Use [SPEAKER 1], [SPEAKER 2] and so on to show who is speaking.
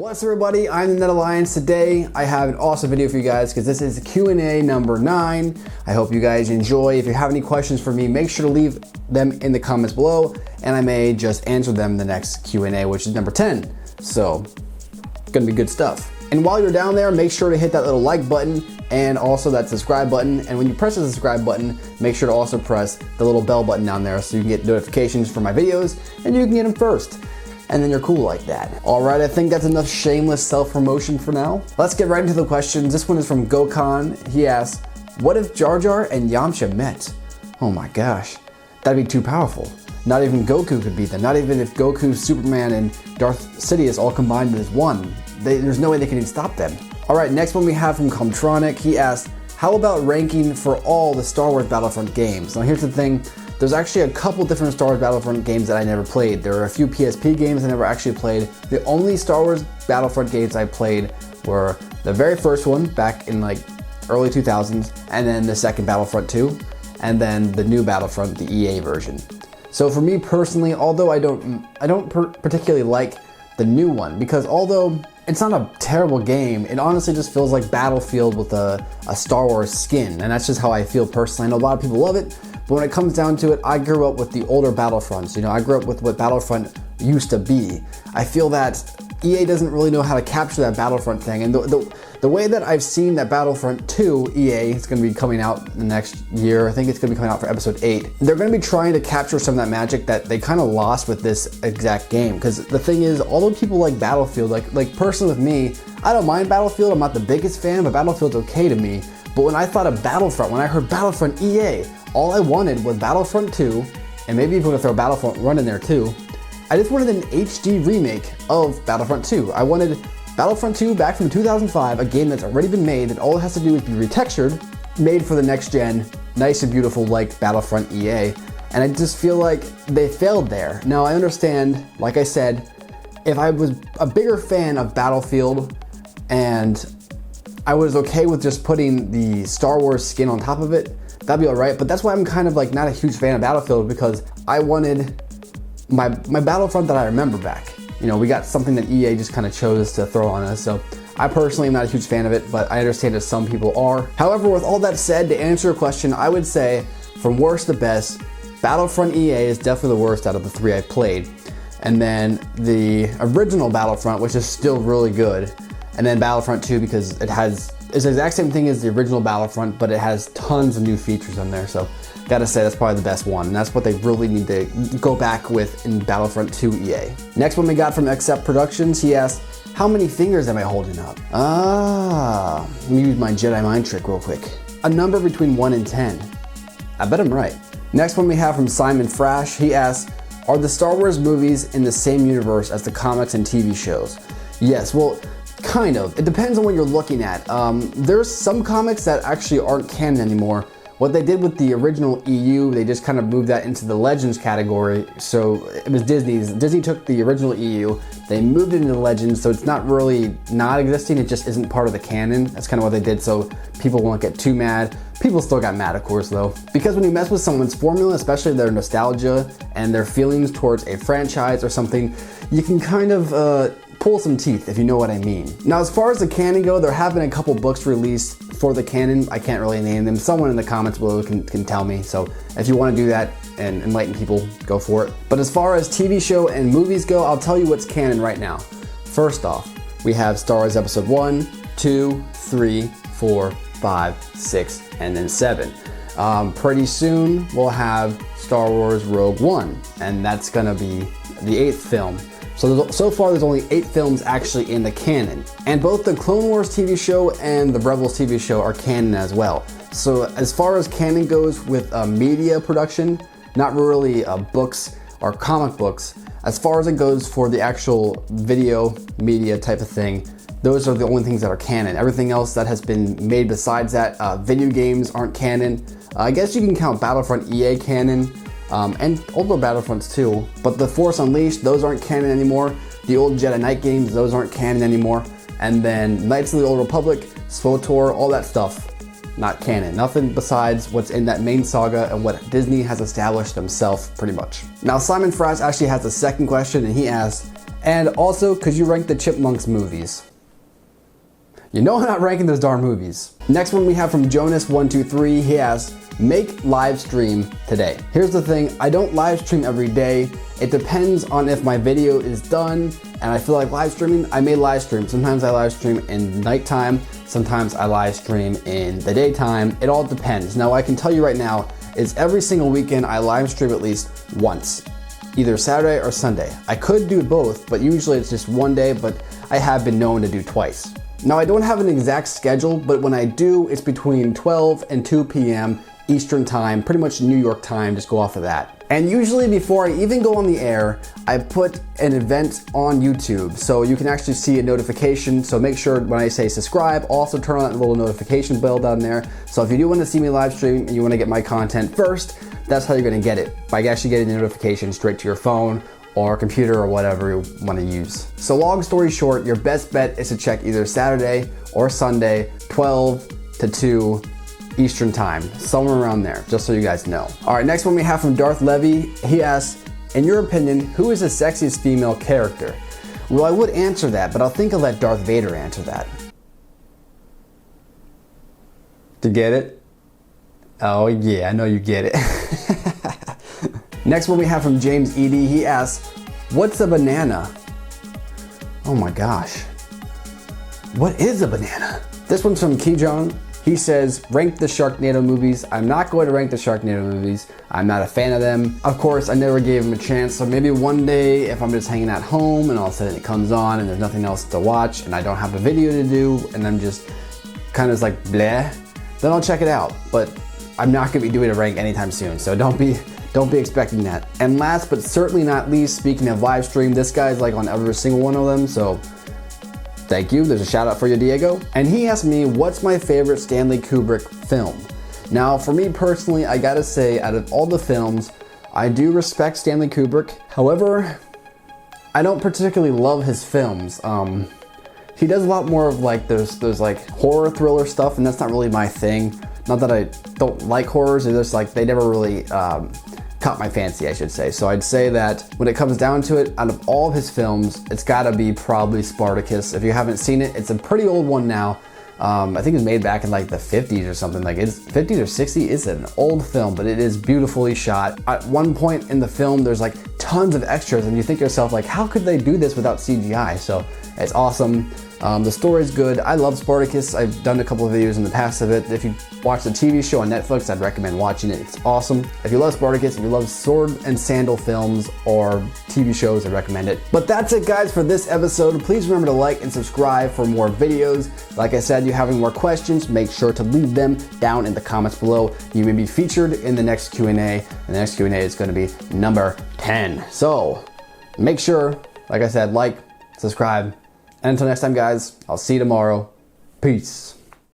[SPEAKER 1] What's up everybody, I'm the Net Alliance. Today I have an awesome video for you guys because this is Q&A number 9. I hope you guys enjoy. If you have any questions for me, make sure to leave them in the comments below and I may just answer them in the next Q&A, which is number 10. So, gonna be good stuff. And while you're down there, make sure to hit that little like button and also that subscribe button. And when you press the subscribe button, make sure to also press the little bell button down there so you can get notifications for my videos and you can get them first. And then you're cool like that. All right, I think that's enough shameless self-promotion for now. Let's get right into the questions. This one is from Gokhan. He asks, what if Jar Jar and Yamcha met? Oh my gosh, that'd be too powerful. Not even Goku could beat them. Not even if Goku, Superman, and Darth Sidious all combined as one. There's no way they can even stop them. All right, next one we have from Comtronic. He asks, how about ranking for all the Star Wars Battlefront games? Now here's the thing. There's actually a couple different Star Wars Battlefront games that I never played. There are a few PSP games I never actually played. The only Star Wars Battlefront games I played were the very first one back in like early 2000s, and then the second Battlefront 2, and then the new Battlefront, the EA version. So for me personally, although I don't particularly like the new one, because although it's not a terrible game, it honestly just feels like Battlefield with a Star Wars skin, and that's just how I feel personally. I know a lot of people love it, but when it comes down to it, I grew up with the older Battlefronts. You know, I grew up with what Battlefront used to be. I feel that EA doesn't really know how to capture that Battlefront thing, and the way that I've seen that Battlefront 2 EA is going to be coming out the next year. I think it's going to be coming out for episode 8. They're going to be trying to capture some of that magic that they kind of lost with this exact game. Because the thing is, although people like Battlefield, like personally with me, I don't mind Battlefield. I'm not the biggest fan, but Battlefield's okay to me. But when I thought of Battlefront, when I heard Battlefront EA, all I wanted was Battlefront 2, and maybe even if throw Battlefront 1 in there too. I just wanted an HD remake of Battlefront 2. I wanted Battlefront 2 back from 2005, a game that's already been made, and all it has to do is be retextured, made for the next gen, nice and beautiful like Battlefront EA. And I just feel like they failed there. Now I understand, like I said, if I was a bigger fan of Battlefield and I was okay with just putting the Star Wars skin on top of it, that'd be all right. But that's why I'm kind of like not a huge fan of Battlefield, because I wanted my Battlefront that I remember back. You know, we got something that EA just kind of chose to throw on us. So I personally am not a huge fan of it, but I understand that some people are. However, with all that said, to answer your question, I would say from worst to best, Battlefront EA is definitely the worst out of the 3 I played. And then the original Battlefront, which is still really good. And then Battlefront 2, because it's the exact same thing as the original Battlefront, but it has tons of new features on there. So gotta say that's probably the best one. And that's what they really need to go back with in Battlefront 2 EA. Next one we got from Accept Productions. He asked, how many fingers am I holding up? Let me use my Jedi mind trick real quick. A number between 1 and 10. I bet I'm right. Next one we have from Simon Frash. He asks, are the Star Wars movies in the same universe as the comics and TV shows? Yes, well, kind of. It depends on what you're looking at. There's some comics that actually aren't canon anymore. What they did with the original EU, they just kind of moved that into the Legends category. So it was Disney's. Disney took the original EU, they moved it into Legends, so it's not really not existing, it just isn't part of the canon. That's kind of what they did so people won't get too mad. People still got mad, of course, though. Because when you mess with someone's formula, especially their nostalgia and their feelings towards a franchise or something, you can kind of pull some teeth, if you know what I mean. Now, as far as the canon go, there have been a couple books released for the canon. I can't really name them. Someone in the comments below can tell me. So if you want to do that and enlighten people, go for it. But as far as TV show and movies go, I'll tell you what's canon right now. First off, we have Star Wars Episode 1, 2, 3, 4, 5, 6, and then 7. Pretty soon, we'll have Star Wars Rogue One, and that's gonna be the 8th film. So far there's only 8 films actually in the canon. And both the Clone Wars TV show and the Rebels TV show are canon as well. So as far as canon goes with media production, not really books or comic books, as far as it goes for the actual video media type of thing, those are the only things that are canon. Everything else that has been made besides that, video games aren't canon. I guess you can count Battlefront EA canon, and older Battlefronts too, but the Force Unleashed, those aren't canon anymore. The old Jedi Knight games, those aren't canon anymore. And then Knights of the Old Republic, SWTOR, all that stuff, not canon. Nothing besides what's in that main saga and what Disney has established themselves pretty much. Now Simon Frass actually has a second question, and he asks, And also, could you rank the Chipmunks movies? You know I'm not ranking those darn movies. Next one we have from Jonas123. He asks, make live stream today. Here's the thing, I don't live stream every day. It depends on if my video is done and I feel like live streaming, I may live stream. Sometimes I live stream in nighttime, sometimes I live stream in the daytime. It all depends. Now I can tell you right now, is every single weekend I live stream at least once, either Saturday or Sunday. I could do both, but usually it's just one day, but I have been known to do twice. Now I don't have an exact schedule, but when I do, it's between 12 and 2 p.m. Eastern time, pretty much New York time, just go off of that. And usually before I even go on the air, I put an event on YouTube, so you can actually see a notification. So make sure when I say subscribe, also turn on that little notification bell down there. So if you do want to see me live stream and you want to get my content first, that's how you're going to get it, by actually getting the notification straight to your phone or computer or whatever you want to use. So long story short, your best bet is to check either Saturday or Sunday, 12 to 2 Eastern time, somewhere around there, just so you guys know. All right, next one we have from Darth Levy. He asks, in your opinion, who is the sexiest female character? Well, I would answer that, but I think I'll let Darth Vader answer that. To get it? Oh yeah, I know you get it. Next one we have from James Edie. He asks, what's a banana? Oh my gosh. What is a banana? This one's from Kijong. He says, rank the Sharknado movies. I'm not going to rank the Sharknado movies. I'm not a fan of them. Of course, I never gave them a chance, so maybe one day if I'm just hanging at home and all of a sudden it comes on and there's nothing else to watch and I don't have a video to do and I'm just kind of like bleh, then I'll check it out. But I'm not going to be doing a rank anytime soon, so don't be expecting that. And last but certainly not least, speaking of live stream, this guy's like on every single one of them, so thank you. There's a shout out for you, Diego. And he asked me, what's my favorite Stanley Kubrick film? Now, for me personally, I gotta say, out of all the films, I do respect Stanley Kubrick. However, I don't particularly love his films. He does a lot more of like those like horror thriller stuff, and that's not really my thing. Not that I don't like horrors, it's just like they never really caught my fancy, I should say. So I'd say that when it comes down to it, out of all of his films, it's gotta be probably Spartacus. If you haven't seen it, it's a pretty old one now. I think it was made back in like the 50s or something, like it's 50s or 60s. It's an old film, but it is beautifully shot. At one point in the film, there's like tons of extras and you think to yourself like, how could they do this without CGI? So it's awesome. The story's good. I love Spartacus. I've done a couple of videos in the past of it. If you watch the TV show on Netflix, I'd recommend watching it. It's awesome. If you love Spartacus, if you love sword and sandal films or TV shows, I recommend it. But that's it, guys, for this episode. Please remember to like and subscribe for more videos. Like I said, if you have any more questions, make sure to leave them down in the comments below. You may be featured in the next Q&A. And the next Q&A is going to be number 10. So make sure, like I said, like, subscribe. And until next time, guys, I'll see you tomorrow. Peace.